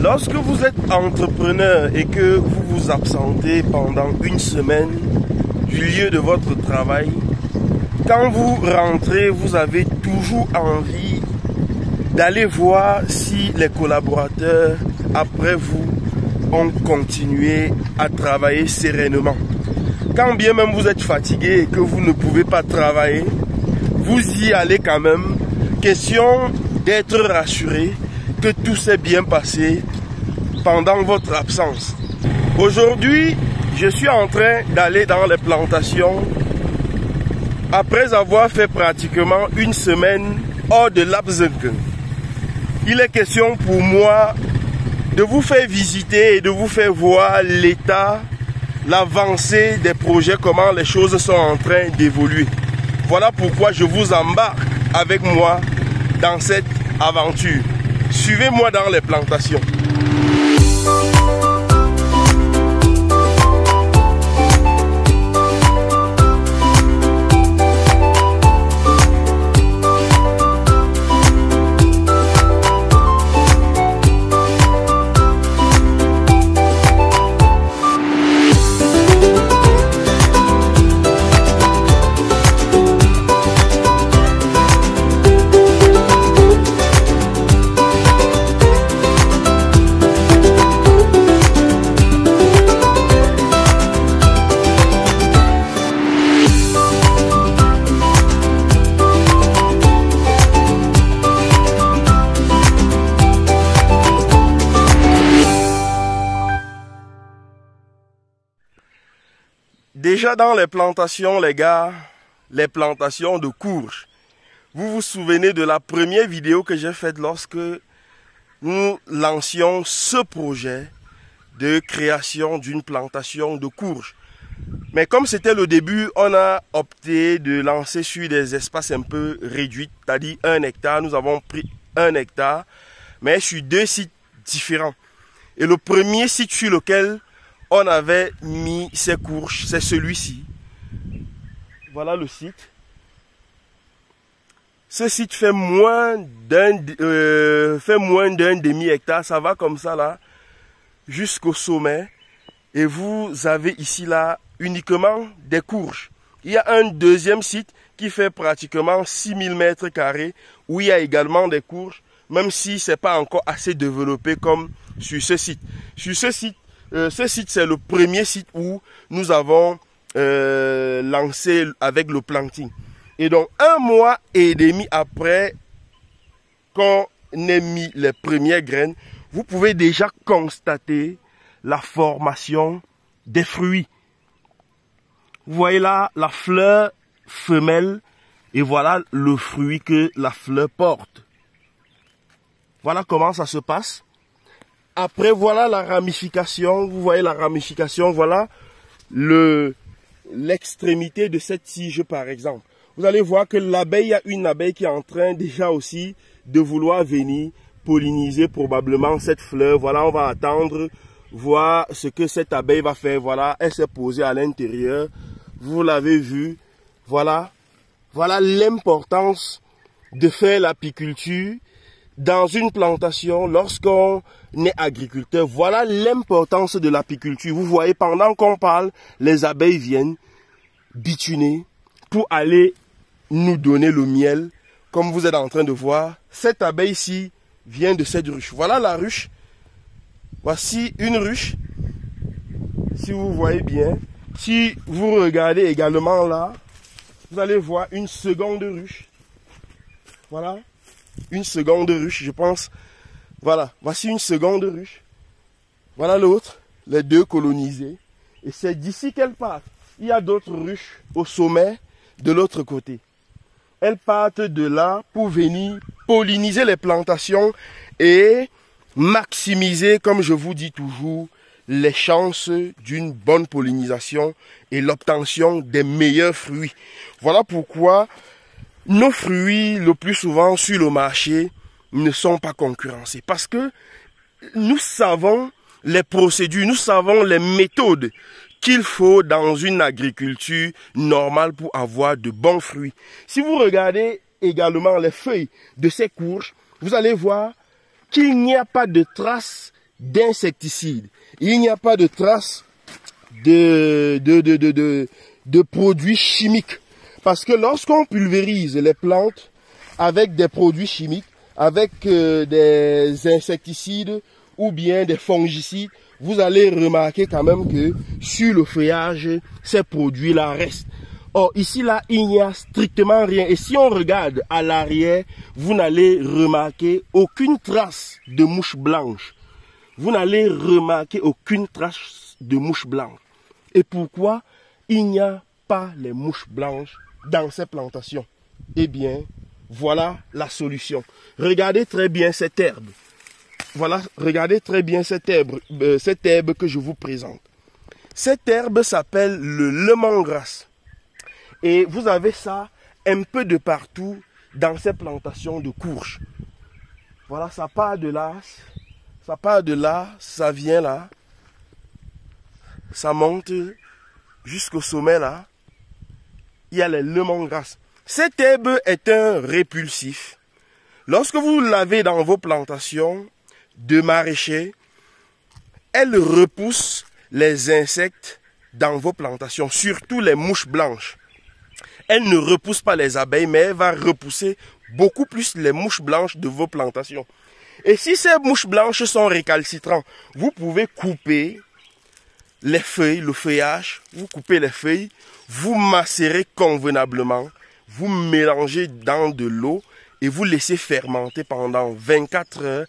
Lorsque vous êtes entrepreneur et que vous vous absentez pendant une semaine du lieu de votre travail, quand vous rentrez, vous avez toujours envie d'aller voir si les collaborateurs, après vous, ont continué à travailler sereinement. Quand bien même vous êtes fatigué et que vous ne pouvez pas travailler, vous y allez quand même. Question d'être rassuré que tout s'est bien passé pendant votre absence. Aujourd'hui, je suis en train d'aller dans les plantations après avoir fait pratiquement une semaine hors de l'Abzug. Il est question pour moi de vous faire visiter et de vous faire voir l'état, l'avancée des projets, comment les choses sont en train d'évoluer. Voilà pourquoi je vous embarque avec moi dans cette aventure. Suivez-moi dans les plantations. Déjà dans les plantations, les gars, les plantations de courge. Vous vous souvenez de la première vidéo que j'ai faite lorsque nous lancions ce projet de création d'une plantation de courge. Mais comme c'était le début, on a opté de lancer sur des espaces un peu réduits, c'est-à-dire 1 hectare. Nous avons pris 1 hectare, mais sur 2 sites différents. Et le premier site sur lequel on avait mis ces courges, c'est celui-ci. Voilà le site. Ce site fait moins d'un demi-hectare. Ça va comme ça là, jusqu'au sommet. Et vous avez ici là uniquement des courges. Il y a un deuxième site qui fait pratiquement 6000 mètres carrés, où il y a également des courges, même si ce n'est pas encore assez développé comme sur ce site. Sur ce site, c'est le premier site où nous avons lancé avec le planting. Et donc, 1 mois et demi après qu'on ait mis les premières graines, vous pouvez déjà constater la formation des fruits. Vous voyez là la fleur femelle et voilà le fruit que la fleur porte. Voilà comment ça se passe. Après, voilà la ramification. Vous voyez la ramification. Voilà l'extrémité de cette tige, par exemple. Vous allez voir que l'abeille, il y a une abeille qui est en train déjà aussi de vouloir venir polliniser probablement cette fleur. Voilà, on va attendre, voir ce que cette abeille va faire. Voilà, elle s'est posée à l'intérieur. Vous l'avez vu. Voilà, voilà l'importance de faire l'apiculture dans une plantation, lorsqu'on est agriculteur. Voilà l'importance de l'apiculture. Vous voyez, pendant qu'on parle, les abeilles viennent bituner pour aller nous donner le miel. Comme vous êtes en train de voir, cette abeille-ci vient de cette ruche. Voilà la ruche. Voici une ruche. Si vous voyez bien. Si vous regardez également là, vous allez voir une seconde ruche. Voilà. Une seconde ruche, je pense. Voilà, voici une seconde ruche. Voilà l'autre, les deux colonisés. Et c'est d'ici qu'elles partent. Il y a d'autres ruches au sommet de l'autre côté. Elles partent de là pour venir polliniser les plantations et maximiser, comme je vous dis toujours, les chances d'une bonne pollinisation et l'obtention des meilleurs fruits. Voilà pourquoi nos fruits, le plus souvent sur le marché, ne sont pas concurrencés. Parce que nous savons les procédures, nous savons les méthodes qu'il faut dans une agriculture normale pour avoir de bons fruits. Si vous regardez également les feuilles de ces courges, vous allez voir qu'il n'y a pas de traces d'insecticides. Il n'y a pas de traces de produits chimiques. Parce que lorsqu'on pulvérise les plantes avec des produits chimiques, avec des insecticides ou bien des fongicides, vous allez remarquer quand même que sur le feuillage, ces produits-là restent. Or, ici, là, il n'y a strictement rien. Et si on regarde à l'arrière, vous n'allez remarquer aucune trace de mouche blanche. Vous n'allez remarquer aucune trace de mouche blanche. Et pourquoi il n'y a pas les mouches blanches dans ces plantations? Eh bien, voilà la solution. Regardez très bien cette herbe. Voilà, regardez très bien cette herbe que je vous présente. Cette herbe s'appelle le lemongrass. Et vous avez ça un peu de partout dans ces plantations de courges. Voilà, ça part de là, ça vient là, ça monte jusqu'au sommet là. Il y a les lemongrass. Cette herbe est un répulsif. Lorsque vous l'avez dans vos plantations de maraîchers, elle repousse les insectes dans vos plantations, surtout les mouches blanches. Elle ne repousse pas les abeilles, mais elle va repousser beaucoup plus les mouches blanches de vos plantations. Et si ces mouches blanches sont récalcitrantes, vous pouvez couper les feuilles, le feuillage, vous coupez les feuilles, vous macérez convenablement, vous mélangez dans de l'eau et vous laissez fermenter pendant 24 heures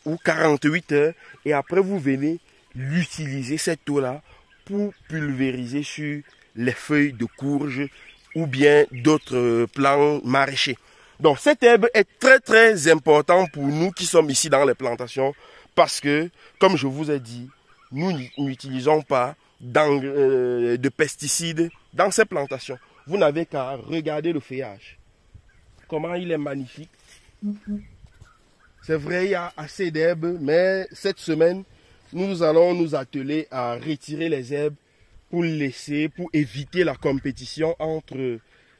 ou 48 heures. Et après, vous venez l'utiliser, cette eau-là, pour pulvériser sur les feuilles de courge ou bien d'autres plants maraîchers. Donc cette herbe est très très importante pour nous qui sommes ici dans les plantations parce que, comme je vous ai dit, nous n'utilisons pas de pesticides dans ces plantations. Vous n'avez qu'à regarder le feuillage. Comment il est magnifique. C'est vrai, il y a assez d'herbes, mais cette semaine, nous allons nous atteler à retirer les herbes pour éviter la compétition entre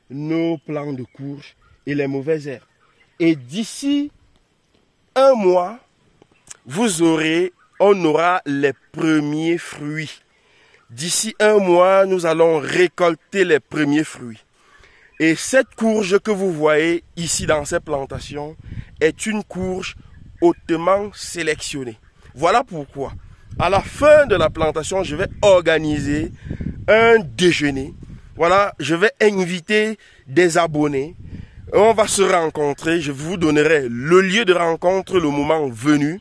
nos plants de courge et les mauvaises herbes. Et d'ici un mois, on aura les premiers fruits. D'ici un mois, nous allons récolter les premiers fruits. Et cette courge que vous voyez ici dans ces plantations est une courge hautement sélectionnée. Voilà pourquoi, à la fin de la plantation, je vais organiser un déjeuner. Voilà, je vais inviter des abonnés. On va se rencontrer. Je vous donnerai le lieu de rencontre, le moment venu.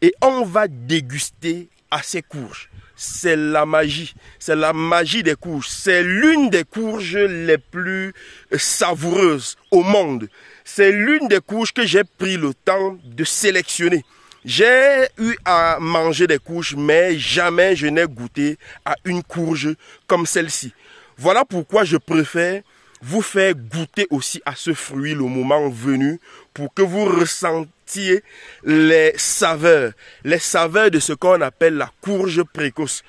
Et on va déguster à ces courges. C'est la magie. C'est la magie des courges. C'est l'une des courges les plus savoureuses au monde. C'est l'une des courges que j'ai pris le temps de sélectionner. J'ai eu à manger des courges, mais jamais je n'ai goûté à une courge comme celle-ci. Voilà pourquoi je préfère vous faire goûter aussi à ce fruit le moment venu pour que vous ressentiez les saveurs de ce qu'on appelle la courge précoce.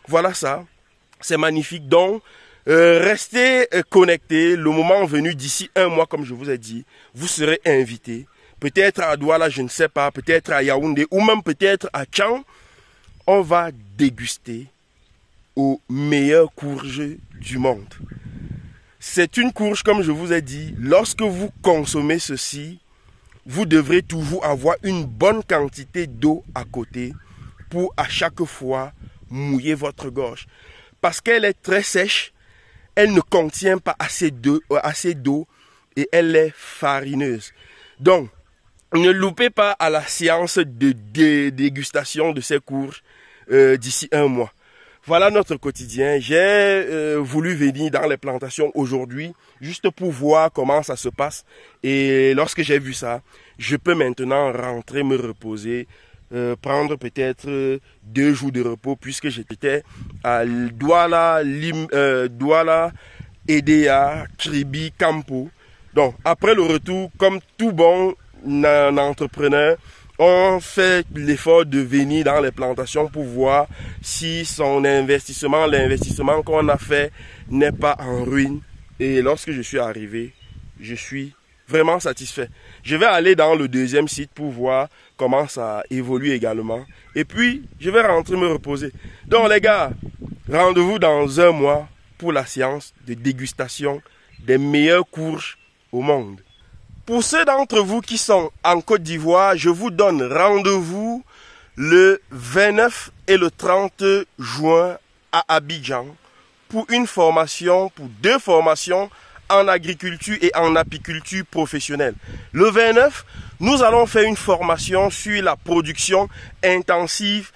Voilà ça, c'est magnifique. Donc, restez connectés. Le moment venu, d'ici un mois, comme je vous ai dit, vous serez invités. Peut-être à Douala, je ne sais pas, peut-être à Yaoundé ou même peut-être à Tchang. On va déguster aux meilleures courges du monde. C'est une courge, comme je vous ai dit, lorsque vous consommez ceci, vous devrez toujours avoir une bonne quantité d'eau à côté pour à chaque fois mouiller votre gorge. Parce qu'elle est très sèche, elle ne contient pas assez d'eau et elle est farineuse. Donc, ne loupez pas à la séance de dégustation de ces courges d'ici un mois. Voilà notre quotidien. J'ai voulu venir dans les plantations aujourd'hui juste pour voir comment ça se passe. Et lorsque j'ai vu ça, je peux maintenant rentrer me reposer, prendre peut-être 2 jours de repos puisque j'étais à Douala, Douala, Edea, Kribi, Campo. Donc après le retour, comme tout bon entrepreneur, on fait l'effort de venir dans les plantations pour voir si l'investissement qu'on a fait n'est pas en ruine. Et lorsque je suis arrivé, je suis vraiment satisfait. Je vais aller dans le deuxième site pour voir comment ça évolue également. Et puis, je vais rentrer me reposer. Donc les gars, rendez-vous dans un mois pour la séance de dégustation des meilleures courges au monde. Pour ceux d'entre vous qui sont en Côte d'Ivoire, je vous donne rendez-vous le 29 et le 30 juin à Abidjan pour une formation, pour 2 formations en agriculture et en apiculture professionnelle. Le 29, nous allons faire une formation sur la production intensive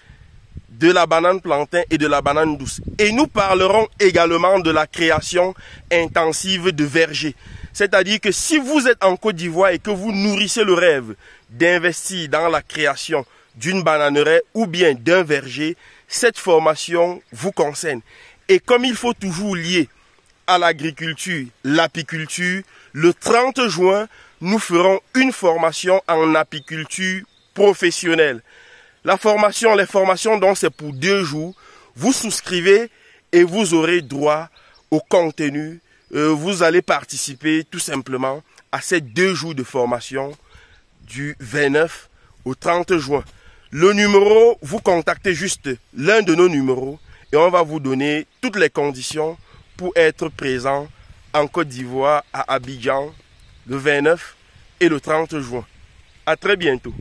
de la banane plantain et de la banane douce. Et nous parlerons également de la création intensive de vergers. C'est-à-dire que si vous êtes en Côte d'Ivoire et que vous nourrissez le rêve d'investir dans la création d'une bananeraie ou bien d'un verger, cette formation vous concerne. Et comme il faut toujours lier à l'agriculture, l'apiculture, le 30 juin, nous ferons une formation en apiculture professionnelle. Les formations donc c'est pour 2 jours. Vous souscrivez et vous aurez droit au contenu. Vous allez participer tout simplement à ces 2 jours de formation du 29 au 30 juin. Le numéro, vous contactez juste l'un de nos numéros et on va vous donner toutes les conditions pour être présent en Côte d'Ivoire à Abidjan le 29 et le 30 juin. À très bientôt.